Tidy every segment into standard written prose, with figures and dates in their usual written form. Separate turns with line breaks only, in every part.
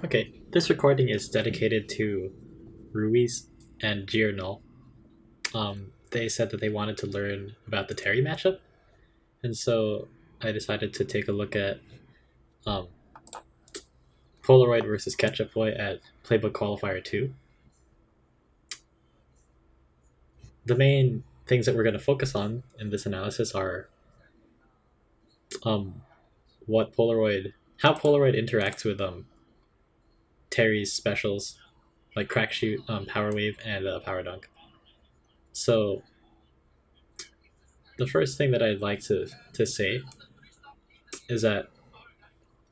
Okay, this recording is dedicated to Ruiz and Giernal. They said that they wanted to learn about the Terry matchup, and so I decided to take a look at um, Polaroid versus Ketchupboy at Playbook Qualifier 2. The main things that we're going to focus on in this analysis are um, how Polaroid interacts with Terry's specials like Crack Shoot, Power Wave, and Power Dunk. So the first thing that I'd like to say is that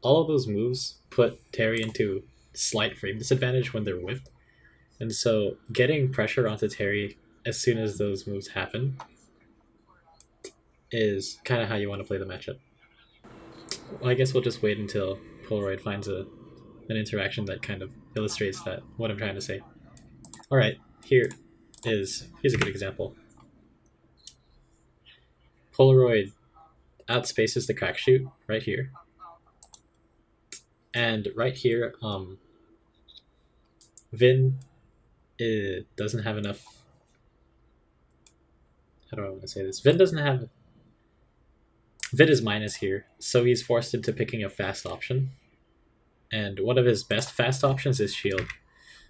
all of those moves put Terry into slight frame disadvantage when they're whiffed. And so getting pressure onto Terry as soon as those moves happen is kind of how you want to play the matchup. Well, I guess we'll just wait until Polaroid finds an interaction that kind of illustrates that what I'm trying to say. All right, here's a good example. Polaroid outspaces the crack shoot right here, and right here, Vin doesn't have enough. How do I want to say this? Vin is minus here, so he's forced into picking a fast option, and one of his best fast options is shield.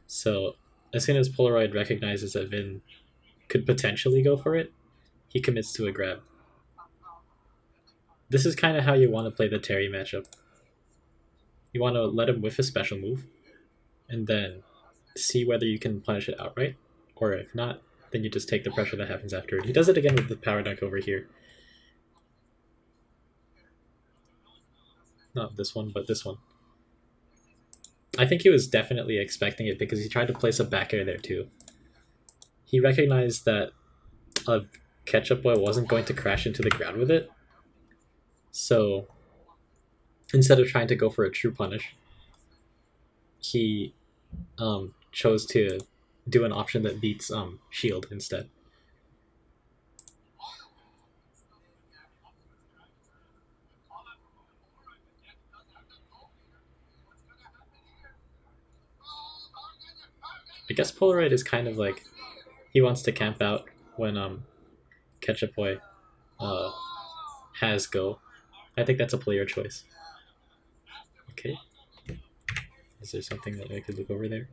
So as soon as Polaroid recognizes that Vin could potentially go for it, he commits to a grab. This is kind of how you want to play the Terry matchup. You want to let him whiff a special move, and then see whether you can punish it outright, or if not, then you just take the pressure that happens after it. He does it again with the power dunk over here. Not this one, but this one. I think he was definitely expecting it because he tried to place a back air there too. He recognized that a Ketchupboy wasn't going to crash into the ground with it, so instead of trying to go for a true punish, he chose to do an option that beats shield instead. I guess Polaroid is kind of like he wants to camp out when Ketchupboy has go. I think that's a player choice. Okay. Is there something that I could look over there?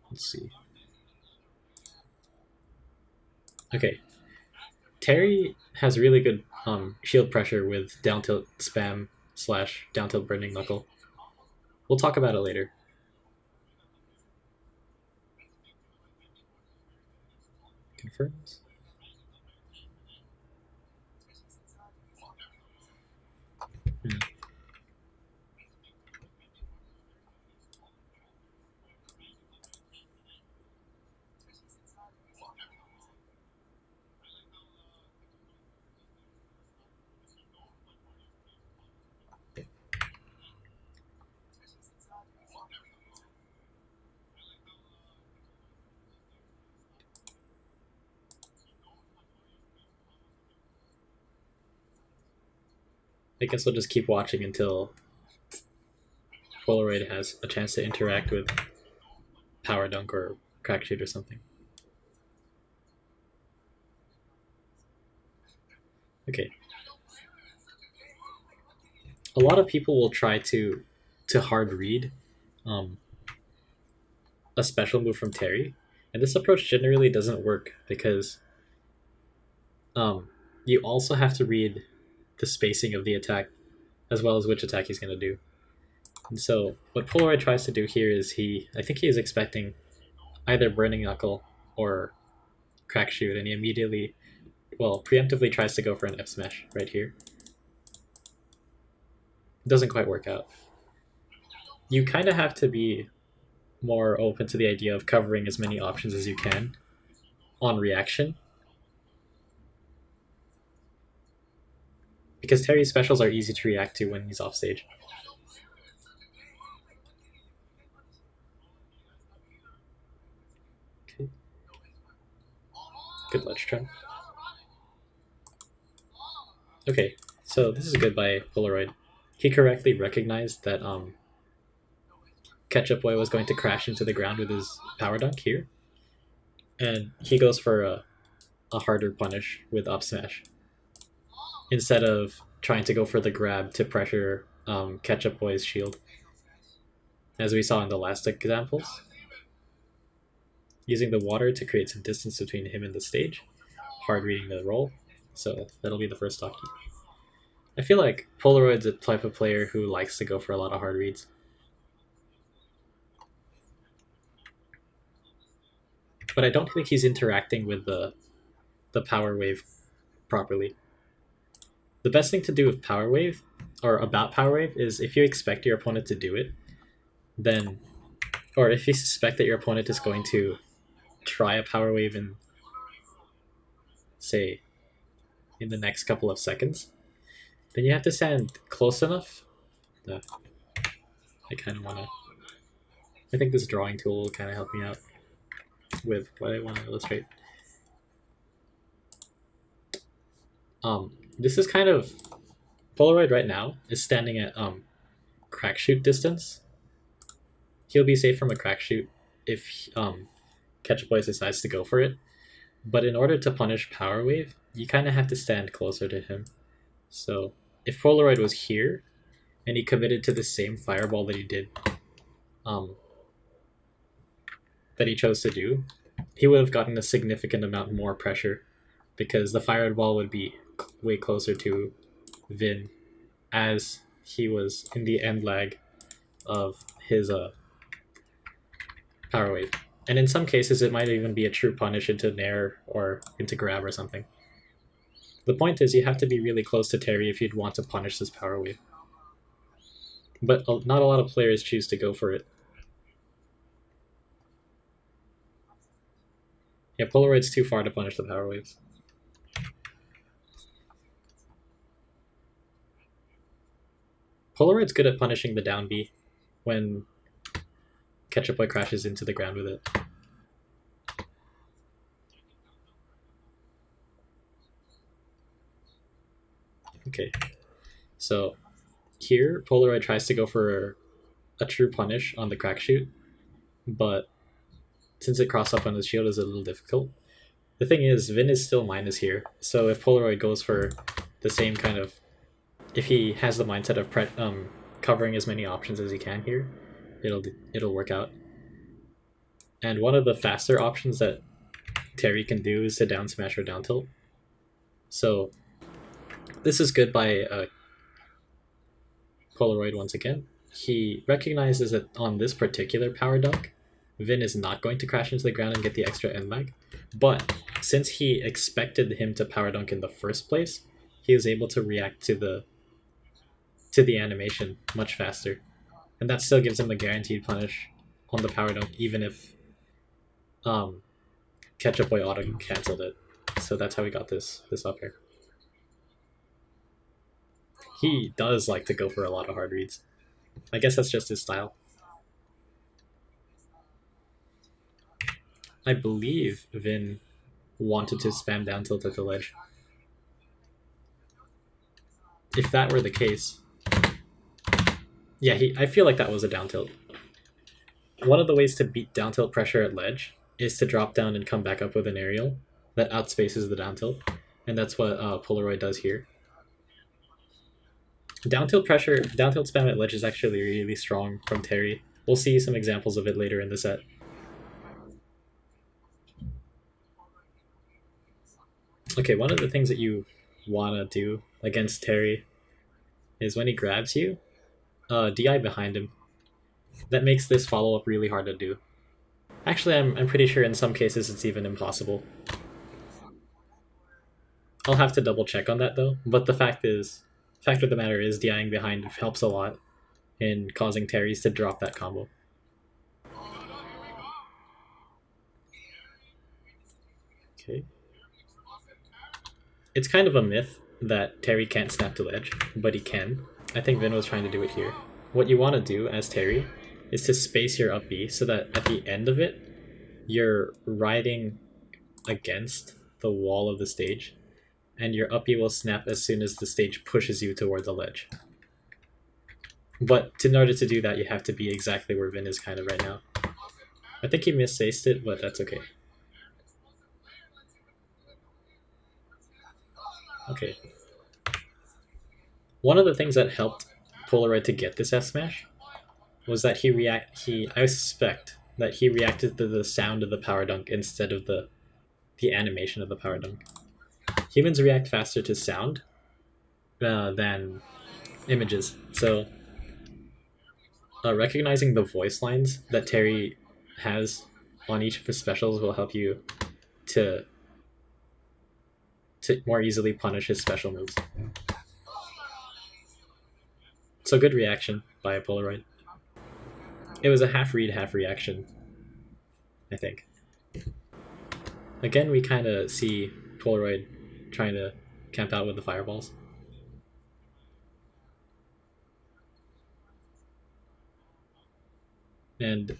Let's see. Okay. Terry has really good shield pressure with down tilt spam / down tilt burning knuckle. We'll talk about it later. Confirms. I guess we'll just keep watching until Polaroid has a chance to interact with Power Dunk or Crack Shoot or something. Okay. A lot of people will try to hard read um, a special move from Terry, and this approach generally doesn't work because you also have to read the spacing of the attack as well as which attack he's going to do. And so what Polaroid tries to do here is I think he is expecting either Burning Knuckle or Crack Shoot, and he immediately, preemptively tries to go for an F Smash right here. It doesn't quite work out. You kind of have to be more open to the idea of covering as many options as you can on reaction, because Terry's specials are easy to react to when he's off stage. Okay. Good ledge trap. Okay, so this is good by Polaroid. he correctly recognized that Ketchupboy was going to crash into the ground with his power dunk here, and he goes for a harder punish with up smash instead of trying to go for the grab to pressure Ketchupboy's shield, as we saw in the last examples, using the water to create some distance between him and the stage, hard reading the roll. So that'll be the first stock. I feel like Polaroid's a type of player who likes to go for a lot of hard reads. But I don't think he's interacting with the power wave properly. The best thing to do with power wave, or about power wave, is if you expect your opponent to do it, then, or if you suspect that your opponent is going to try a power wave in, say, in the next couple of seconds, then you have to stand close enough. I kind of want to. I think this drawing tool will kind of help me out with what I want to illustrate. This is kind of Polaroid right now is standing at crack shoot distance. He'll be safe from a crack shoot if Ketchupboy decides to go for it. But in order to punish Power Wave, you kind of have to stand closer to him. So if Polaroid was here and he committed to the same fireball that he did, that he chose to do, he would have gotten a significant amount more pressure because the fireball would be way closer to Vin as he was in the end lag of his Power Wave. And in some cases, it might even be a true punish into Nair or into grab or something. The point is, you have to be really close to Terry if you'd want to punish this Power Wave. But not a lot of players choose to go for it. Yeah, Polaroid's too far to punish the Power Waves. Polaroid's good at punishing the down B when Ketchupboy crashes into the ground with it. Okay, so here Polaroid tries to go for a true punish on the crack shoot, but since it crossed up on his shield is a little difficult. The thing is, Vin is still minus here, so if Polaroid goes for the same kind of, if he has the mindset of covering as many options as he can here, it'll work out. And one of the faster options that Terry can do is to down smash or down tilt. So this is good by Polaroid once again. He recognizes that on this particular power dunk, Vin is not going to crash into the ground and get the extra end lag. But since he expected him to power dunk in the first place, he was able to react to the animation much faster. And that still gives him a guaranteed punish on the power dunk, even if Ketchupboy auto cancelled it. So that's how we got this up here. He does like to go for a lot of hard reads. I guess that's just his style. I believe Vin wanted to spam down tilt at the ledge. If that were the case, yeah, I feel like that was a down tilt. One of the ways to beat down tilt pressure at ledge is to drop down and come back up with an aerial that outspaces the down tilt, and that's what Polaroid does here. Down tilt spam at ledge is actually really strong from Terry. We'll see some examples of it later in the set. Okay, one of the things that you want to do against Terry is when he grabs you, DI behind him. That makes this follow-up really hard to do. Actually, I'm pretty sure in some cases it's even impossible. I'll have to double check on that though, but the fact of the matter is DIing behind helps a lot in causing Terry's to drop that combo. Okay. It's kind of a myth that Terry can't snap to ledge, but he can. I think Vin was trying to do it here. What you want to do as Terry is to space your up B so that at the end of it, you're riding against the wall of the stage, and your up B will snap as soon as the stage pushes you toward the ledge. But in order to do that, you have to be exactly where Vin is kind of right now. I think he misaced it, but that's okay. Okay. One of the things that helped Polaroid to get this F smash was that I suspect that he reacted to the sound of the power dunk instead of the animation of the power dunk. Humans react faster to sound than images, so recognizing the voice lines that Terry has on each of his specials will help you to more easily punish his special moves. So good reaction by a Polaroid. It was a half read, half reaction, I think. Again, we kind of see Polaroid trying to camp out with the fireballs. And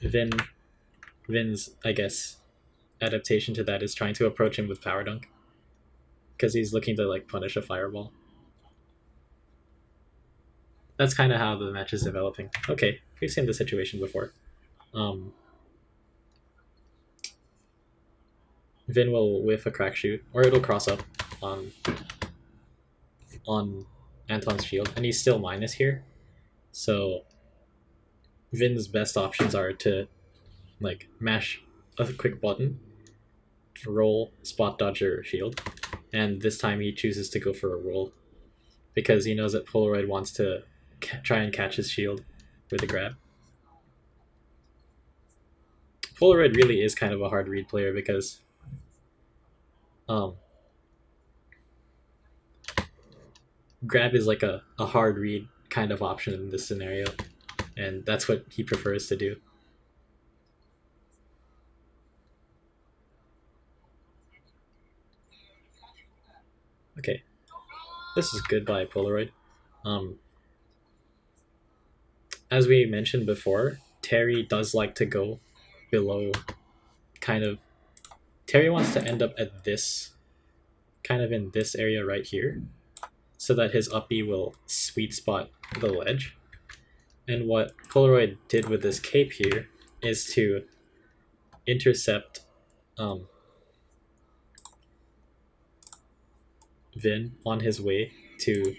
Vin's, I guess, adaptation to that is trying to approach him with power dunk, because he's looking to like punish a fireball. That's kind of how the match is developing. Okay, we've seen this situation before. Vin will whiff a crack shoot, or it'll cross up on Anton's shield, and he's still minus here. So Vin's best options are to like mash a quick button, roll, spot dodge or shield, and this time he chooses to go for a roll because he knows that Polaroid wants to try and catch his shield with a grab. Polaroid really is kind of a hard read player because grab is like a hard read kind of option in this scenario, and that's what he prefers to do. Okay, this is good by Polaroid. As we mentioned before, Terry does like to go below kind of... Terry wants to end up at this, kind of in this area right here, so that his up B will sweet spot the ledge. And what Polaroid did with this cape here is to intercept Vin on his way to...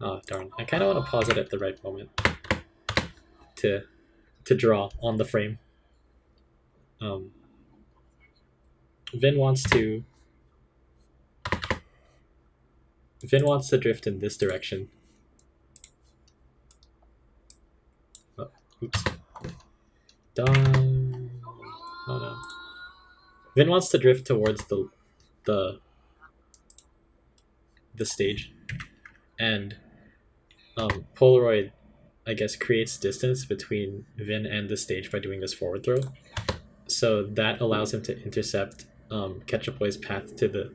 Oh, darn. I kind of want to pause it at the right moment to draw on the frame. Vin wants to drift in this direction. Oh, oops. Done. Oh no. Vin wants to drift towards the stage, and Polaroid, I guess, creates distance between Vin and the stage by doing this forward throw. So that allows him to intercept Ketchupboy's path to the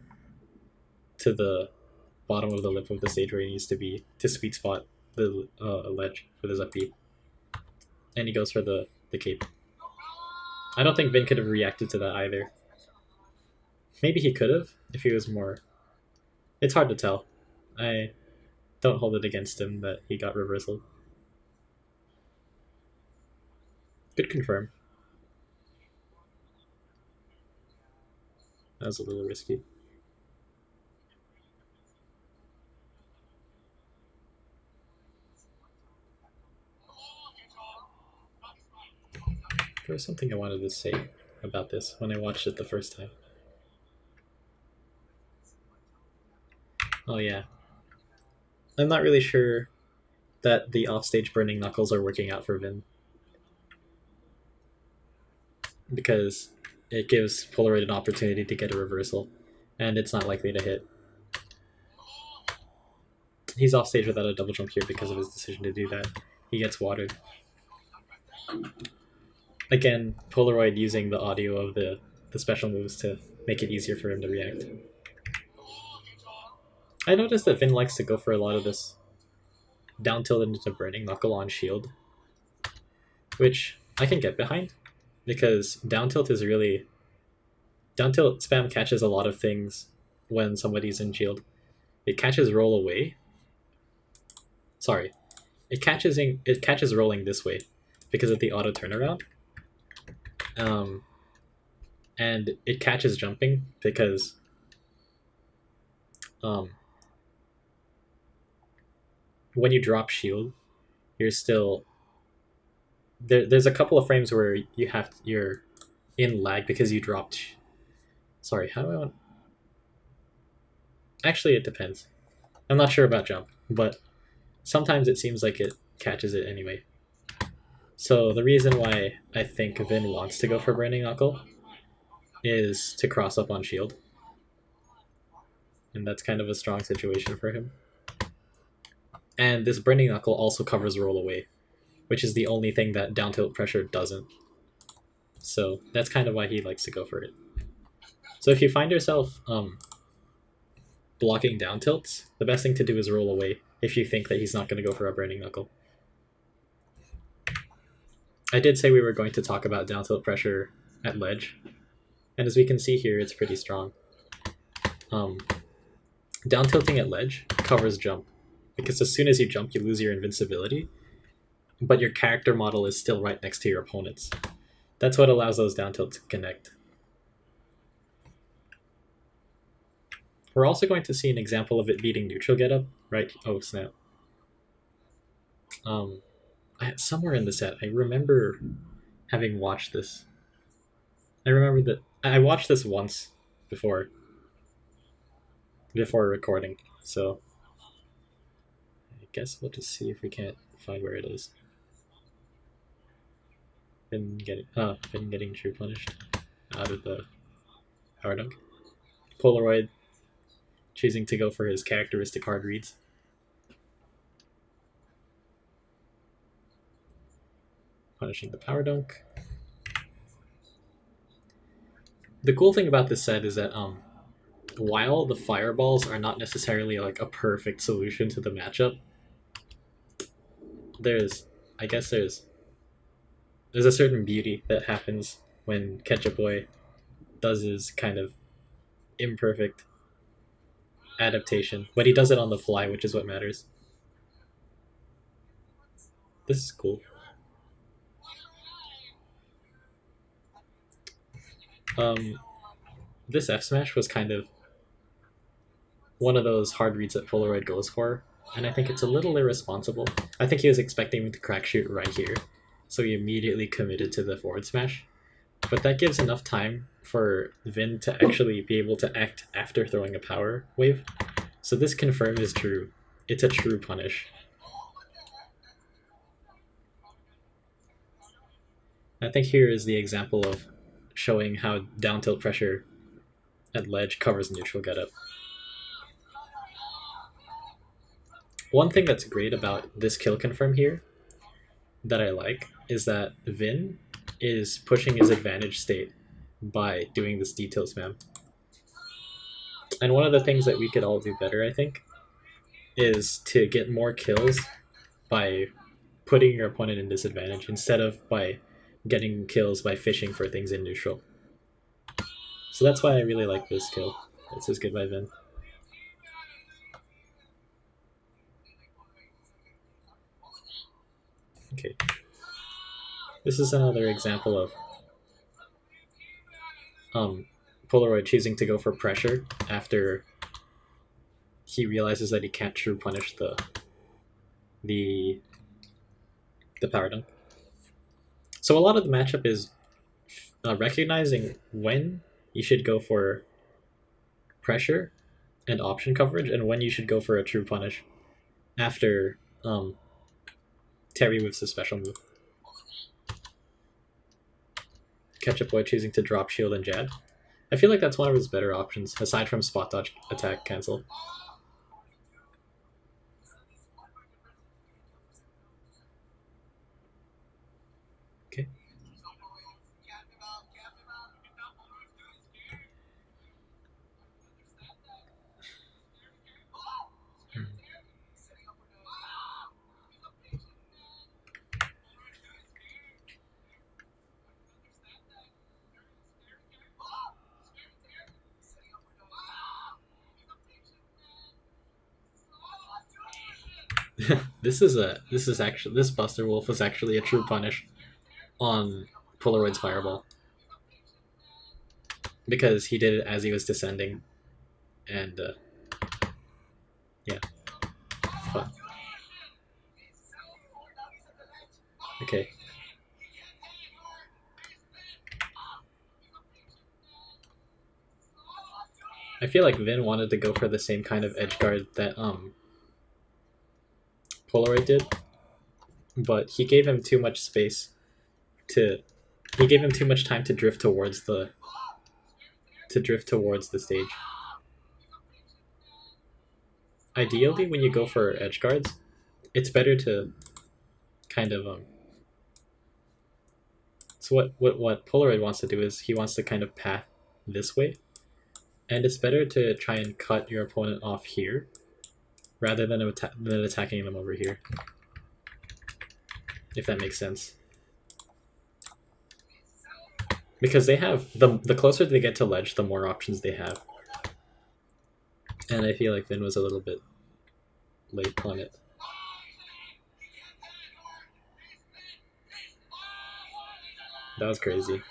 bottom of the lip of the stage where he needs to be to sweet spot the ledge with his up B. And he goes for the cape. I don't think Vin could have reacted to that either. Maybe he could have if he was more... It's hard to tell. I don't hold it against him that he got reversal. Good confirm. That was a little risky. There was something I wanted to say about this when I watched it the first time. Oh yeah. I'm not really sure that the offstage burning knuckles are working out for Vin, because it gives Polaroid an opportunity to get a reversal, and it's not likely to hit. He's offstage without a double jump here because of his decision to do that. He gets watered. Again, Polaroid using the audio of the special moves to make it easier for him to react. I noticed that Vin likes to go for a lot of this down tilt into burning knuckle on shield, which I can get behind, because down tilt is really... Down tilt spam catches a lot of things when somebody's in shield. It catches roll away. Sorry. it catches rolling this way because of the auto turnaround. And it catches jumping because when you drop shield, you're still there's a couple of frames where you're in lag because you dropped. Sorry, how do I want? Actually, it depends. I'm not sure about jump, but sometimes it seems like it catches it anyway. So the reason why I think Vin wants to go for Branding Knuckle is to cross up on shield. And that's kind of a strong situation for him. And this Branding Knuckle also covers roll away, which is the only thing that down tilt pressure doesn't. So that's kind of why he likes to go for it. So if you find yourself blocking down tilts, the best thing to do is roll away if you think that he's not going to go for a Branding Knuckle. I did say we were going to talk about down tilt pressure at ledge, and as we can see here, it's pretty strong. Down tilting at ledge covers jump, because as soon as you jump, you lose your invincibility, but your character model is still right next to your opponent's. That's what allows those down tilts to connect. We're also going to see an example of it beating neutral getup, right? Oh snap. Somewhere in the set, I remember having watched this. I remember that I watched this once before recording, so I guess we'll just see if we can't find where it is. Been getting true punished out of the power dunk. Polaroid choosing to go for his characteristic hard reads. Punishing the power dunk. The cool thing about this set is that while the fireballs are not necessarily like a perfect solution to the matchup, there's a certain beauty that happens when Ketchupboy does his kind of imperfect adaptation, but he does it on the fly, which is what matters. This is cool. This F smash was kind of one of those hard reads that Polaroid goes for, and I think it's a little irresponsible. I think he was expecting me to crack shoot right here, so he immediately committed to the forward smash. But that gives enough time for Vin to actually be able to act after throwing a power wave. So this confirm is true. It's a true punish. I think here is the example of showing how down tilt pressure at ledge covers neutral getup. One thing that's great about this kill confirm here that I like is that Vin is pushing his advantage state by doing this detail spam. And one of the things that we could all do better, I think, is to get more kills by putting your opponent in disadvantage instead of by getting kills by fishing for things in neutral. So that's why I really like this kill. This is good by Vin. Okay. This is another example of Polaroid choosing to go for pressure after he realizes that he can't true punish the power dunk. So a lot of the matchup is recognizing when you should go for pressure and option coverage and when you should go for a true punish after Terry whiffs his special move. Ketchupboy choosing to drop shield and jab. I feel like that's one of his better options, aside from spot dodge, attack, cancel. Okay. This Buster Wolf was actually a true punish on Polaroid's fireball because he did it as he was descending, and yeah, fun. Okay. I feel like Vin wanted to go for the same kind of edge guard that Polaroid did, but he gave him too much space to. He gave him too much time to drift towards the stage. Ideally, when you go for edge guards, it's better to kind of So what Polaroid wants to do is he wants to kind of path this way, and it's better to try and cut your opponent off here rather than attacking them over here. If that makes sense. Because they have the closer they get to ledge, the more options they have. And I feel like Vin was a little bit late on it. That was crazy.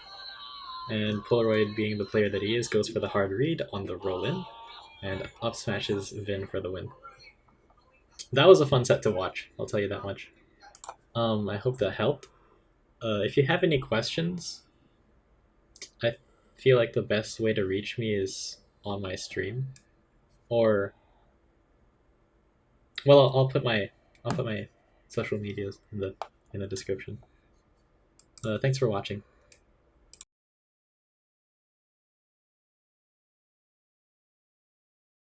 And Polaroid, being the player that he is, goes for the hard read on the roll-in, and up smashes Vin for the win. That was a fun set to watch, I'll tell you that much. I hope that helped. If you have any questions, I feel like the best way to reach me is on my stream, or well, I'll put my social medias in the description. Thanks for watching.